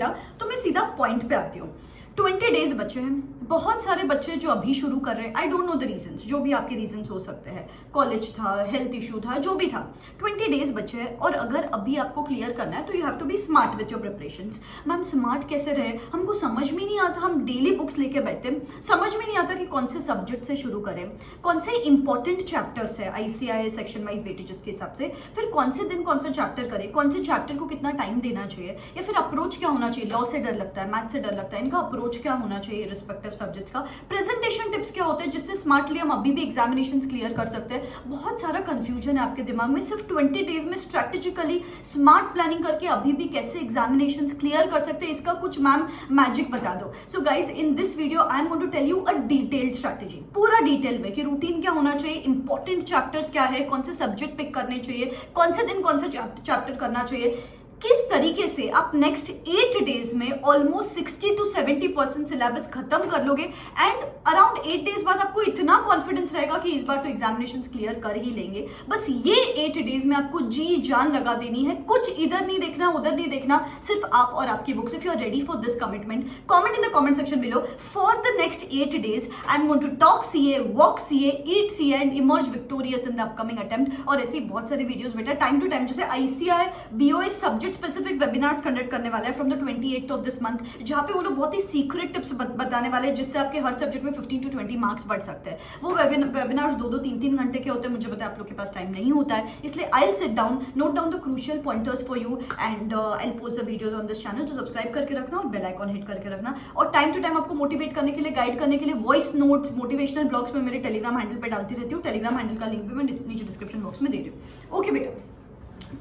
बेटा, तो मैं सीधा पॉइंट पे आती हूँ। 20 डेज बचे हैं। बहुत सारे बच्चे जो अभी शुरू कर रहे हैं, I don't know the reasons, जो भी आपके रीजंस हो सकते हैं, कॉलेज था, हेल्थ इशू था, जो भी था, 20 डेज बचे हैं और अगर अभी आपको क्लियर करना है तो you have to be smart with your preparations. Ma'am smart कैसे रहे, हमको समझ में नहीं आता, हम डेली बुक्स लेके बैठते हैं, समझ में नहीं आता कि कौन से सब्जेक्ट से शुरू करें, कौन से इंपॉर्टेंट चैप्टर्स है ICI सेक्शन वाइज वेटेजेस के हिसाब से, फिर कौन से दिन कौन सा चैप्टर करें, कौन से चैप्टर को कितना टाइम देना चाहिए, या फिर अप्रोच क्या होना चाहिए, लॉ से डर लगता है, मैथ से डर लगता है, इनका अप्रोच क्या होना चाहिए रिस्पेक्टिव सब्जेक्ट्स का, प्रेजेंटेशन टिप्स क्या होते हैं जिससे स्मार्टली हम अभी भी एग्जामिनेशंस क्लियर कर सकते हैं। बहुत सारा कंफ्यूजन है आपके दिमाग में। सिर्फ 20 डेज में स्ट्रेटेजिकली स्मार्ट प्लानिंग करके अभी भी कैसे एग्जामिनेशंस क्लियर कर सकते हैं, इसका कुछ मैम मैजिक बता दो। So guys, in this video I am going to tell you a detailed strategy, पूरा डिटेल में कि रूटीन क्या होना चाहिए, इंपॉर्टेंट चैप्टर्स क्या है, कौन से सब्जेक्ट पिक करने चाहिए, कौन से दिन कौन सा चैप्टर करना चाहिए, किस तरीके से आप नेक्स्ट 8 डेज में ऑलमोस्ट 60 to 70% सिलेबस खत्म कर लोगे एंड अराउंड 8 डेज बाद आपको इतना कॉन्फिडेंस रहेगा कि इस बार तो एग्जामिनेशंस क्लियर कर ही लेंगे। बस ये 8 डेज में आपको जी जान लगा देनी है, कुछ इधर नहीं देखना, उधर नहीं देखना, सिर्फ आप और आपकी books. If you are ready for this commitment, comment in the comment section below. For the next 8 days I am going to talk CA, walk CA, eat CA and emerge victorious in the upcoming attempt. और ऐसी बहुत सारी videos बेटा time to time, जैसे ICI BOS subject specific webinars conduct करने वाला है from the 28th of this month, जहां पे वो लोग बहुत ही सीक्रेट टिप्स बताने वाले हैं जिससे आपके हर सब्जेक्ट में 15 to 20 मार्क्स बढ़ सकते हैं। वो वेबिनार्स 2-2, 3-3 घंटे के होते हैं। मुझे पता है आप लोग के पास टाइम नहीं होता है, इसलिए I will sit down, note down the crucial pointers for you and I will post the videos on this channel. तो सब्सक्राइब करके रखना और बेल आइकॉन हिट करके रखना। और टाइम टू टाइम आपको मोटिवेट करने के लिए, गाइड करने के लिए वॉइस नोट्स, मोटिवेशनल ब्लॉग्स में मेरे टेलीग्राम हैंडल पे डालती रहती हूँ। टेलीग्राम हैंडल का लिंक भी मैं नीचे डिस्क्रिप्शन बॉक्स में दे रही हूँ। ओके बेटा,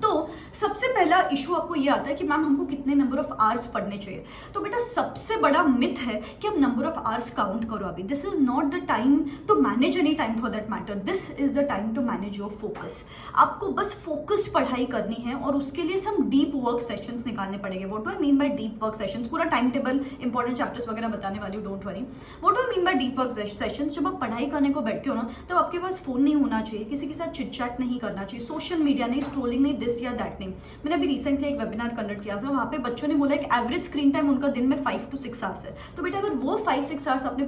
तो सबसे पहला इशू आपको ये आता है कि मैम हमको कितने नंबर ऑफ आवर्स पढ़ने चाहिए। तो बेटा सबसे बड़ा मिथ है कि हम नंबर ऑफ आवर्स काउंट करो अभी। This is not the time to manage any time for that matter, this is the time to manage your focus. आपको बस फोकस्ड पढ़ाई करनी है और उसके लिए सम डीप वर्क सेशंस निकालने पड़ेंगे। What do I mean by deep work sessions? पूरा टाइम टेबल, इंपॉर्टेंट चैप्टर्स वगैरह बताने वाली हूँ, don't worry. What do I mean by deep work sessions? जब आप पढ़ाई करने को बैठते हो ना, तो आपके पास फोन नहीं होना चाहिए, किसी के साथ चिट चैट नहीं करना चाहिए, सोशल मीडिया नहीं, स्क्रोलिंग नहीं, दिस या दैट नहीं। मैंने अभी रिसेंटली एक वेबिनार कंडक्ट किया था, वहाँ पे बच्चों ने बोला एक एवरेज स्क्रीन टाइम उनका दिन में 5 to 6 आवर्स है। तो बेटा अगर वो 5-6 आवर्स अपने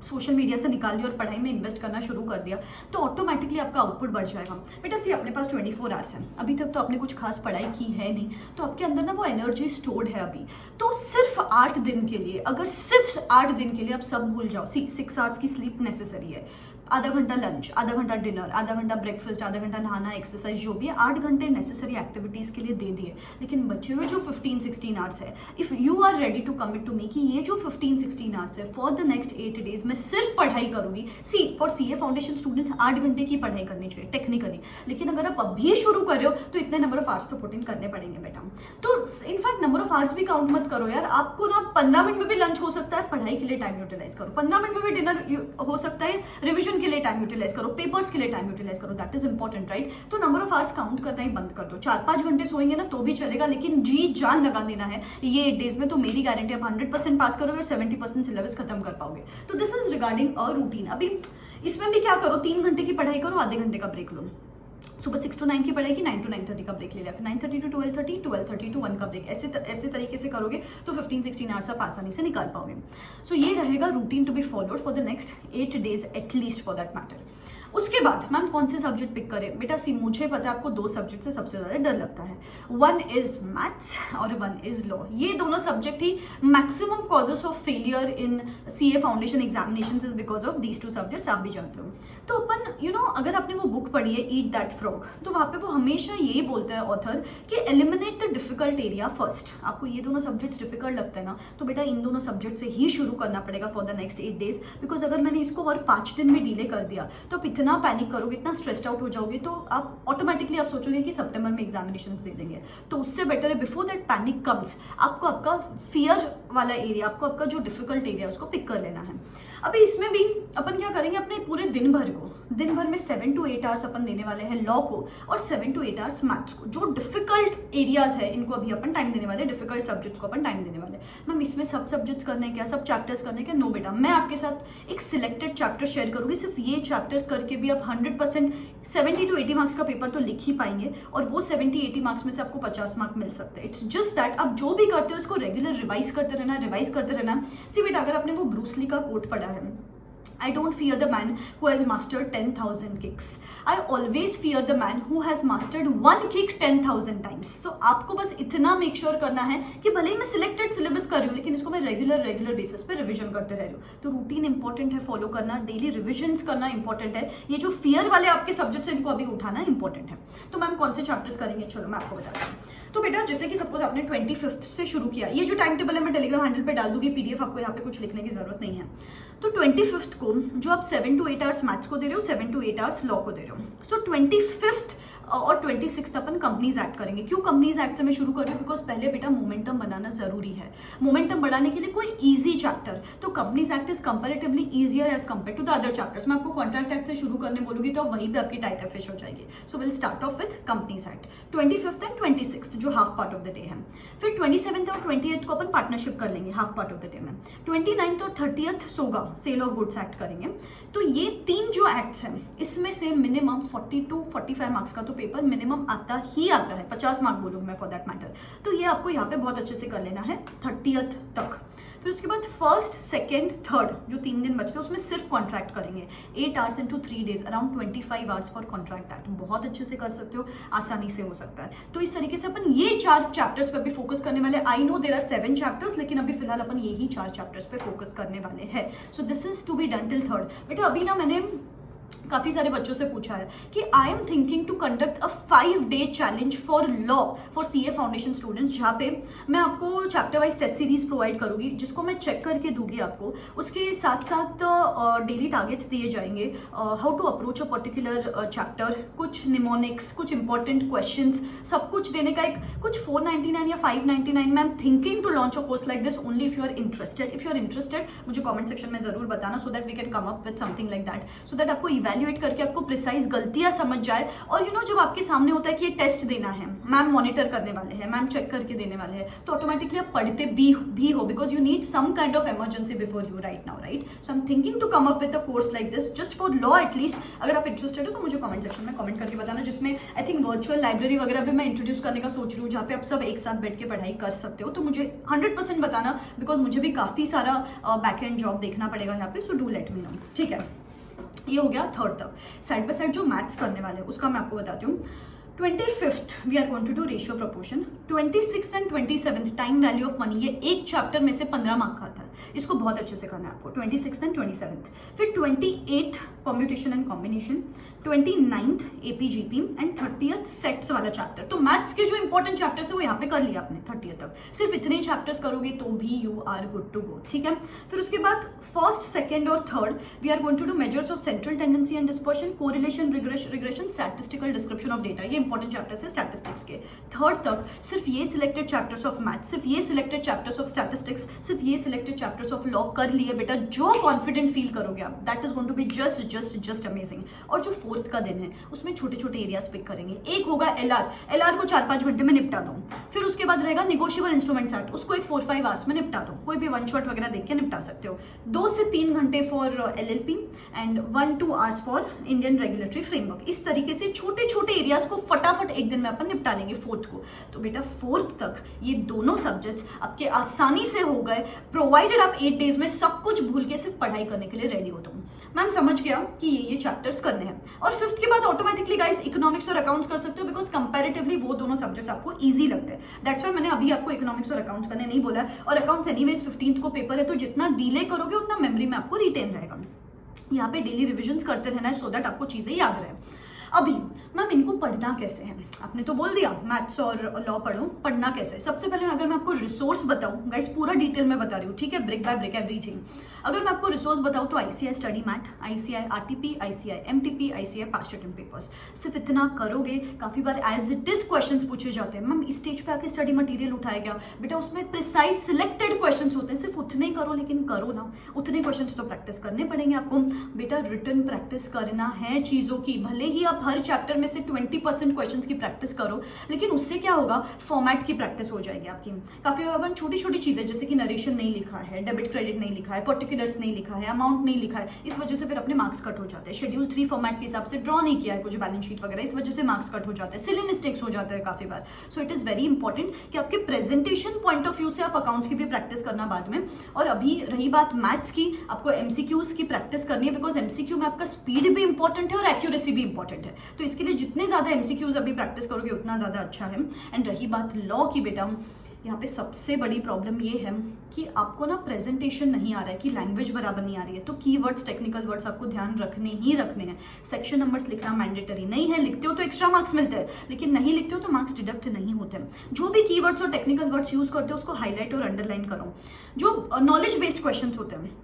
सोशल मीडिया से निकाल लिया और पढ़ाई में इन्वेस्ट करना शुरू कर दिया तो ऑटोमेटिकली आपका आउटपुट बढ़ जाएगा। बेटा सी अपने पास 24 आवर्स है, अभी तक तो आपने कुछ खास पढ़ाई की है नहीं, तो आपके अंदर ना वो एनर्जी स्टोर्ड है अभी। तो सिर्फ 8 दिन के लिए, अगर सिर्फ 8 दिन के लिए आप सब भूल जाओ, 6 आवर्स की स्लीप नेसेसरी है, आधा घंटा लंच, आधा घंटा डिनर, आधा घंटा ब्रेकफास्ट, आधा घंटा नहाना, एक्सरसाइज, जो भी है 8 घंटे नेसेसरी एक्टिविटीज के लिए दे दिए। लेकिन बचे हुए जो 15-16 आवर्स है, if you are ready to commit to me कि ये जो 15-16 आवर्स है फॉर द नेक्स्ट 8 डेज मैं सिर्फ पढ़ाई करूंगी। सी फॉर CA फाउंडेशन स्टूडेंट्स 8 घंटे की पढ़ाई करनी चाहिए टेक्निकली, लेकिन अगर आप अभी शुरू कर रहे हो तो इतने नंबर ऑफ आवर्स तो पुट इन करने पड़ेंगे बेटा। तो इनफैक्ट नंबर ऑफ आवर्स भी काउंट मत करो यार, आपको ना 15 मिनट में भी लंच हो सकता है, पढ़ाई के लिए टाइम यूटिलाइज करो। 15 मिनट में भी डिनर हो सकता है, रिविजन के लिए टाइम यूटिलाइज करो, पेपर्स के लिए टाइम यूटिलाइज करो, दैट इज इंपॉर्टेंट राइट। तो नंबर ऑफ आवर्स काउंट करना ही बंद कर दो। 4-5 घंटे सोएंगे ना तो भी चलेगा, लेकिन जी जान लगा देना है ये 8 डेज में। तो मेरी गारंटी आप 100% पास करोगे और 70% सिलेबस खत्म कर पाओगे। तो this is regarding a routine. अभी इसमें भी क्या करो, 3 घंटे की पढ़ाई करो, आधे घंटे का ब्रेक लो। सुबह 6 to 9 की पढ़ाई की, 9 to 9:30 का ब्रेक ले लिया, फिर 9:30 to 12:30, 12:30 to 1 का ब्रेक। ऐसे तरीके से करोगे तो 15-16 आवर्स आप आसानी से निकाल पाओगे। सो ये रहेगा routine to be followed for the next 8 days at least for that matter. उसके बाद मैम कौन से सब्जेक्ट पिक करें? बेटा सी मुझे पता है आपको 2 सब्जेक्ट से सबसे ज़्यादा डर लगता है, वन इज मैथ्स और वन इज लॉ। ये दोनों subject he maximum causes of failure in CA foundation examinations is because of these 2 subjects, आप भी जानते हो। तो अपन अगर आपने वो बुक पढ़ी है ईट दैट फ्रॉग, तो वहाँ पे वो हमेशा यही बोलता है ऑथर कि eliminate the difficult area first. आपको ये दोनों सब्जेक्ट्स डिफिकल्ट लगता है ना, तो बेटा इन दोनों सब्जेक्ट से ही शुरू करना पड़ेगा for the next 8 days. Because अगर मैंने इसको और 5 दिन में डिले कर दिया तो आप इतना पैनिक करोगे, इतना स्ट्रेस्ड आउट हो जाओगे, तो आप ऑटोमेटिकली आप सोचोगे कि सितंबर में एग्जामिनेशंस दे देंगे। तो उससे बेटर है बिफोर दैट पैनिक कम्स आपको आपका फियर वाला एरिया, आपको आपका जो डिफिकल्ट एरिया है उसको पिक कर लेना है। अभी इसमें भी अपन क्या करेंगे, अपने पूरे दिन भर में 7 to 8 आवर्स अपन देने वाले हैं लॉ को और 7 to 8 आवर्स मैथ्स को। जो डिफिकल्ट एरियाज है इनको अभी अपन टाइम देने वाले, डिफिकल्ट सब्जेक्ट्स को अपन टाइम देने वाले। मैम इसमें सब सब्जेक्ट्स करने क्या, सब चैप्टर्स करने क्या? नो बेटा, मैं आपके साथ एक सिलेक्टेड चैप्टर शेयर करूंगी। सिर्फ ये चैप्टर्स करके भी आप 100% 70 to 80 मार्क्स का पेपर तो लिख ही पाएंगे और वो 70-80 मार्क्स में से आपको 50 मार्क मिल सकते हैं। इट्स जस्ट दैट आप जो भी करते हो उसको रेगुलर रिवाइज करते रहना। सी बेटा, अगर आपने वो ब्रूसली का कोट पढ़ा है, I don't fear the man who has mastered 10,000 kicks. I always fear the man who has mastered one kick 10,000 times. So आपको बस इतना मेक श्योर करना है कि भले ही मैं सिलेक्टेड सिलेबस कर रही हूँ लेकिन इसको मैं रेगुलर बेसिस पे रिवीजन करते रह रही हूँ। तो रूटीन इंपॉर्टेंट है फॉलो करना, डेली रिविजन्स करना इंपॉर्टेंट है। ये जो फियर वाले आपके सब्जेक्ट्स हैं इनको अभी उठाना इंपॉर्टेंट है। तो मैम कौन से चैप्टर्स करेंगे, चलो मैं आपको बताती हूँ। तो बेटा जैसे कि सपोज आपने 25th से शुरू किया, ये जो टाइम टेबल है मैं टेलीग्राम हैंडल पे डाल दूंगी PDF, आपको यहाँ पे कुछ लिखने की जरूरत नहीं है। तो 25th को जो आप 7 to 8 आवर्स मैथ्स को दे रहे हो, 7 to 8 आवर्स लॉ को दे रहे हो। सो 25th और 26th अपन कंपनीज एक्ट करेंगे। क्यों कंपनीज एक्ट से मैं शुरू कर रही हूँ? बिकॉज पहले बेटा मोमेंटम बनाना जरूरी है। मोमेंटम बढ़ाने के लिए कोई इजी चैप्टर, तो companies act is comparatively easier as compare to the other chapters. मैं आपको कॉन्ट्रैक्ट एक्ट से शुरू करने बोलूंगी तो वहीं पे आपकी टाइट फिश हो जाएगी। So will start of with companies act 25th and 26th जो half part of the day है। फिर 27th और 28th को अपन पार्टनरशिप कर लेंगे half part of the day में। 29th और 30th सोगा सेल ऑफ गुड्स एक्ट करेंगे। तो ये 3 जो एक्ट्स हैं इसमें से मिनिमम 40 to 45 मार्क्स का तो पेपर मिनिमम आता है, 50 मार्क बोलूंगी मैं फॉर दैट मैटर। तो ये आपको यहाँ पे बहुत अच्छे से कर लेना है 30th तक। फिर उसके बाद 1st, 2nd, 3rd जो 3 दिन बचते हैं उसमें सिर्फ कॉन्ट्रैक्ट करेंगे। 8 hours into 3 days, around 25 hours for contract act. बहुत अच्छे से कर सकते हो, आसानी से हो सकता है। तो इस तरीके से अपन ये 4 चैप्टर्स पे भी फोकस करने वाले। I know there are 7 chapters, लेकिन अभी फिलहाल अपन यही 4 चैप्टर्स पे फोकस करने वाले हैं। So this is to be done till 3rd। बेटा अभी ना मैंने काफी सारे बच्चों से पूछा है कि I am thinking to conduct a 5-day challenge for law for CA foundation students, जहाँ पे मैं आपको chapter wise test series provide करूंगी जिसको मैं चेक करके दूंगी आपको। उसके साथ साथ डेली टारगेट्स दिए जाएंगे, how to approach a particular chapter, कुछ निमोनिक्स, कुछ इंपॉर्टेंट क्वेश्चंस, सब कुछ देने का एक कुछ 499 या 599। मैं am thinking to launch a course like this only if you are interested. If you are interested मुझे कॉमेंट सेक्शन में जरूर बताना, so that we can come up with something like that, so that आपको evaluate करके आपको precise गलतियां समझ जाए। और जब आपके सामने होता है कि ये टेस्ट देना है, मैम मॉनिटर करने वाले हैं, मैम चेक करके देने वाले हैं, तो ऑटोमेटिकली आप पढ़ते भी हो, because you need some kind of emergency before you right now, right. So I am thinking to come up with a course like this just for law at least. अगर आप इंटरेस्टेड हो तो मुझे कमेंट सेक्शन में comment करके बताना, जिसमें I think virtual library वगैरह भी मैं इंट्रोड्यूस करने का सोच रही हूँ, जहाँ पे आप सब एक साथ बैठ के पढ़ाई कर सकते हो। तो मुझे 100% बताना, बिकॉज मुझे भी काफी सारा बैक एंड जॉब देखना पड़ेगा यहाँ पे। So do let me know, ठीक है। ये हो गया 3rd तक। साइड बाय साइड जो मैथ्स करने वाले हैं उसका मैं आपको बताती हूँ। 25th we are going to do ratio proportion. 26th and 27th time value of money, ये एक चैप्टर में से 15 मार्क का आता है, इसको बहुत अच्छे से करना है आपको 26th एंड 27th। फिर 28th permutation and combination, 29th APGP and 30th sets वाला चैप्टर। तो मैथ्स के जो इंपॉर्टेंट चैप्टर्स है वो यहाँ पे कर लिया आपने 30th तक। सिर्फ इतने चैप्टर्स करोगे तो भी you are good to go, ठीक है। फिर उसके बाद 1st, 2nd और 3rd we are going to do measures of central tendency and dispersion, correlation, regression, statistical description of data. ये इंपॉर्टेंट चैप्टर्स है स्टैटिस्टिक्स के। 3rd तक सिर्फ ये सिलेक्टेड चैप्टर्स ऑफ मैथ्स, सिर्फ ये सिलेक्टेड चैप्टर्स ऑफ स्टैटिस्टिक्स, सिर्फ ये सिलेक्टेड चैप्टर्स ऑफ लॉ कर लिए बेटा। जो कॉन्फिडेंट फील करोगे आप, that is going to be just amazing. और जो 4th का दिन है उसमें छोटे छोटे एरियाज पिक करेंगे। एक होगा एलआर को 4-5 घंटे में निपटा दो। फिर उसके बाद रहेगा निगोशिएबल इंस्ट्रूमेंट्स एक्ट, उसको एक 4-5 आवर्स में निपटा दो, कोई भी 1 शॉट वगैरह देख के निपटा सकते हो। 2 से 3 घंटे for LLP and 1-2 hours for Indian regulatory framework. इस तरीके से छोटे छोटे एरियाज को फटाफट एक दिन में अपन निपटा लेंगे 4th को। तो बेटा 4th तक ये दोनों सब्जेक्ट्स आपके आसानी से हो गए, प्रोवाइडेड आप 8 डेज में सब कुछ भूल के सिर्फ पढ़ाई करने के लिए रेडी हो। तुम मैम समझ गया कि ये चैप्टर्स करने हैं। और 5th के बाद ऑटोमेटिकली गाइस इकोनॉमिक्स और अकाउंट्स कर सकते हो, बिकॉज कंपैरेटिवली वो दोनों सब्जेक्ट्स आपको इजी लगते हैं। दैट्स व्हाई मैंने अभी आपको इकोनॉमिक्स और अकाउंट्स करने नहीं बोला। और अकाउंट्स एनीवेज 15th को पेपर है, तो जितना डिले करोगे उतना मेमोरी में आपको रिटेन रहेगा। यहाँ पे डेली रिविजन्स करते रहना है, सो दैट आपको चीजें याद रहे। अभी मैम इनको पढ़ना कैसे है? आपने तो बोल दिया मैथ्स और लॉ पढ़ो, पढ़ना कैसे? सबसे पहले अगर मैं आपको रिसोर्स बताऊं, गाइस पूरा डिटेल में बता रही हूँ, ठीक है, ब्रिक बाय ब्रिक एवरीथिंग। अगर मैं आपको रिसोर्स बताऊं तो ICAI study mat, ICAI RTP, ICAI MTP, ICAI past attempt papers, सिर्फ इतना करोगे। काफी बार एज इट इज क्वेश्चंस पूछे जाते हैं, मैम इस स्टेज पे आके स्टडी मटेरियल उठाया गया, बेटा उसमें प्रिसाइज सिलेक्टेड क्वेश्चंस होते हैं, सिर्फ उतने करो, लेकिन करो ना, उतने क्वेश्चंस तो प्रैक्टिस करने पड़ेंगे आपको। बेटा रिटन प्रैक्टिस करना है चीजों की, भले ही आप हर चैप्टर में से 20% क्वेश्चंस की प्रैक्टिस करो, लेकिन उससे क्या होगा, फॉर्मेट की प्रैक्टिस हो जाएगी आपकी। काफी बार छोटी छोटी चीजें जैसे कि नरेशन नहीं लिखा है, डेबिट क्रेडिट नहीं लिखा है, पर्टिकुलर्स नहीं लिखा है, अमाउंट नहीं लिखा है, इस वजह से फिर अपने मार्क्स कट हो जाते हैं। शेड्यूल 3 फॉर्मेट के हिसाब से ड्रॉ नहीं किया है कुछ बैलेंस शीट वगैरह, इस वजह से मार्क्स कट हो जाते हैं, सिली मिस्टेक्स हो जाते हैं काफी बार। So it is very important कि आपके प्रेजेंटेशन पॉइंट ऑफ व्यू से आप अकाउंट्स की भी प्रैक्टिस करना बाद में। और अभी रही बात मैथ्स की, आपको MCQs की प्रैक्टिस करनी है, बिकॉज MCQ में आपका स्पीड भी इंपॉर्टेंट है और एक्यूरेसी भी इंपॉर्टेंट है। तो इसके लिए जितने ज्यादा MCQs अभी प्रैक्टिस करोगे उतना ज्यादा अच्छा है। एंड रही बात लॉ की, बेटा यहाँ पे सबसे बड़ी प्रॉब्लम ये है कि आपको ना प्रेजेंटेशन नहीं आ रहा है, कि लैंग्वेज बराबर नहीं आ रही है, तो कीवर्ड्स, टेक्निकल वर्ड्स आपको ध्यान रखने ही रखने हैं। सेक्शन नंबर्स लिखना मैंडेटरी नहीं है, लिखते हो तो एक्स्ट्रा मार्क्स मिलते हैं, लेकिन नहीं लिखते हो तो मार्क्स डिडक्ट नहीं होते हैं। जो भी कीवर्ड्स और टेक्निकल वर्ड्स यूज करते हो उसको हाईलाइट और अंडरलाइन करो। जो नॉलेज बेस्ड क्वेश्चन होते हैं,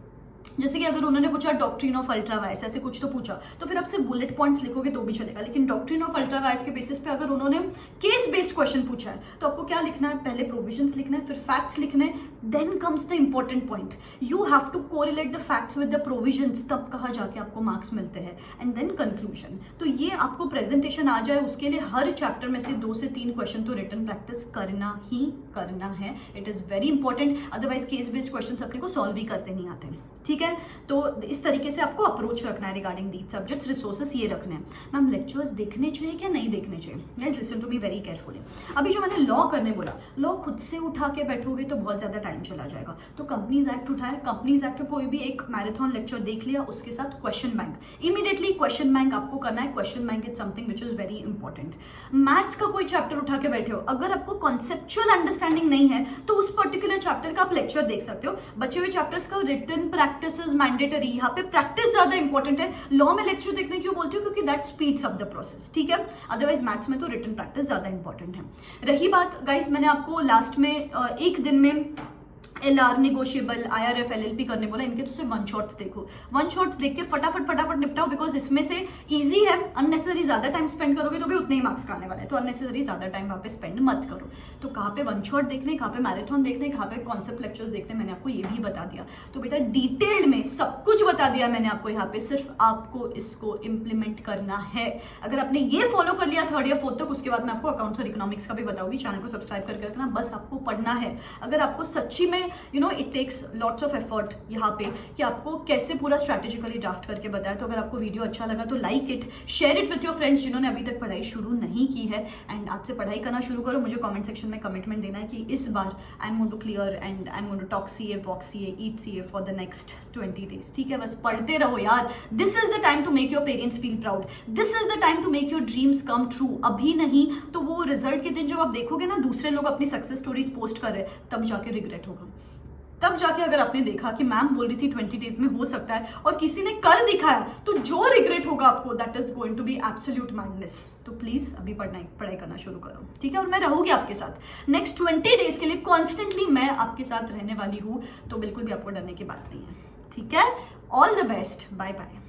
जैसे कि अगर उन्होंने पूछा डॉक्ट्रिन ऑफ अल्ट्रावायर्स, ऐसे कुछ तो पूछा, तो फिर आप सिर्फ बुलेट पॉइंट्स लिखोगे तो भी चलेगा। लेकिन डॉक्ट्रिन ऑफ अल्ट्रावायर्स के बेसिस पे अगर उन्होंने केस बेस्ड क्वेश्चन पूछा है तो आपको क्या लिखना है, पहले प्रोविजंस लिखना है, फिर फैक्ट्स लिखने, then comes the important point, you have to correlate the facts with the provisions, तब कहा जाके आपको मार्क्स मिलते हैं। And then conclusion. तो ये आपको प्रेजेंटेशन आ जाए, उसके लिए हर चैप्टर में से 2 से 3 क्वेश्चन तो रिटन प्रैक्टिस करना ही करना है। It is very important, otherwise case based question अपने को सॉल्व भी करते नहीं आते, ठीक है। तो इस तरीके से आपको अप्रोच रखना है रिगार्डिंग दीज सब्जेक्ट्स। रिसोर्सेस ये रखने हैं। मैम लेक्चर्स देखने चाहिए क्या नहीं देखने चाहिए? Guys listen to me very carefully. अभी जो मैंने लॉ करने बोला, लॉ खुद से उठा के बैठोगे तो बहुत ज्यादा टाइम चला जाएगा। तो कंपनीज एक्ट उठाया, कंपनीज एक्ट कोई भी एक मैराथन लेक्चर देख लिया, उसके साथ question bank, immediately question bank आपको करना है। Question bank is something which is very important. Maths का कोई चैप्टर उठा के बैठे हो, अगर आपको कॉन्सेप्चुअल अंडरस्टैंडिंग नहीं है तो उस पर्टिकुलर चैप्टर का आप लेक्चर देख सकते हो। बचे हुए चैप्टर्स का रिटन प्रैक्टिस इज मैंडेटरी, यहाँ पे प्रैक्टिस ज्यादा इंपॉर्टेंट है। लॉ में लेक्चर देखने क्यों बोलती हूँ, क्योंकि that speeds up the process, ठीक है। अदरवाइज मैथ्स में तो रिटन प्रैक्टिस ज्यादा इंपॉर्टेंट है। रही बात गाइस, मैंने आपको लास्ट में एक दिन में LR नेगोशिएबल, IRF, LLP करने बोला, इनके तो सिर्फ 1 शॉट्स देखो। 1 शॉट्स देख के फटाफट निपटाओ, बिकॉज इसमें से इजी है। अननेसेसरी ज्यादा टाइम स्पेंड करोगे तो भी उतने ही मार्क्स का आने वाला है, तो अननेसेसरी ज्यादा टाइम वहाँ पे स्पेंड मत करो। तो कहाँ पे 1 शॉट देखने, कहाँ पे मैराथन देखने, कहाँ पे कॉन्सेप्ट लेक्चर्स देखने, मैंने आपको ये भी बता दिया। तो बेटा डिटेल्ड में सब कुछ बता दिया मैंने आपको यहाँ पे, सिर्फ आपको इसको इम्प्लीमेंट करना है। अगर आपने ये फॉलो कर लिया 3rd या 4th तक, उसके बाद मैं आपको अकाउंट्स और इकोनॉमिक्स का भी बताऊंगी। चैनल को सब्सक्राइब करके रखना, बस आपको पढ़ना है। अगर आपको सच्ची में it takes lots of effort यहाँ पे कि आपको कैसे पूरा स्ट्रैटेजिकली ड्राफ्ट करके बताया। तो अगर आपको वीडियो अच्छा लगा तो like it, share it with your friends जिन्होंने अभी तक पढ़ाई शुरू नहीं की है। एंड आज से पढ़ाई करना शुरू करो। मुझे कमेंट सेक्शन में कमिटमेंट देना है कि इस बार I am going to clear and I am going to talk CA, walk CA, eat CA for the next 20 days, ठीक है। बस पढ़ते रहो यार। This is the time to make your parents feel proud, this is the time to make your dreams come true. अभी नहीं तो वो रिजल्ट के दिन जब आप देखोगे ना दूसरे लोग अपनी सक्सेस स्टोरीज पोस्ट कर रहे, तब जाके रिग्रेट होगा। तब जाके अगर आपने देखा कि मैम बोल रही थी 20 डेज में हो सकता है और किसी ने कर दिखाया, तो जो रिग्रेट होगा आपको, that is going to be absolute madness. तो प्लीज अभी पढ़ाई करना शुरू करो, ठीक है। और मैं रहूंगी आपके साथ नेक्स्ट 20 डेज के लिए, कॉन्स्टेंटली मैं आपके साथ रहने वाली हूँ। तो बिल्कुल भी आपको डरने की बात नहीं है, ठीक है। All the best, bye bye.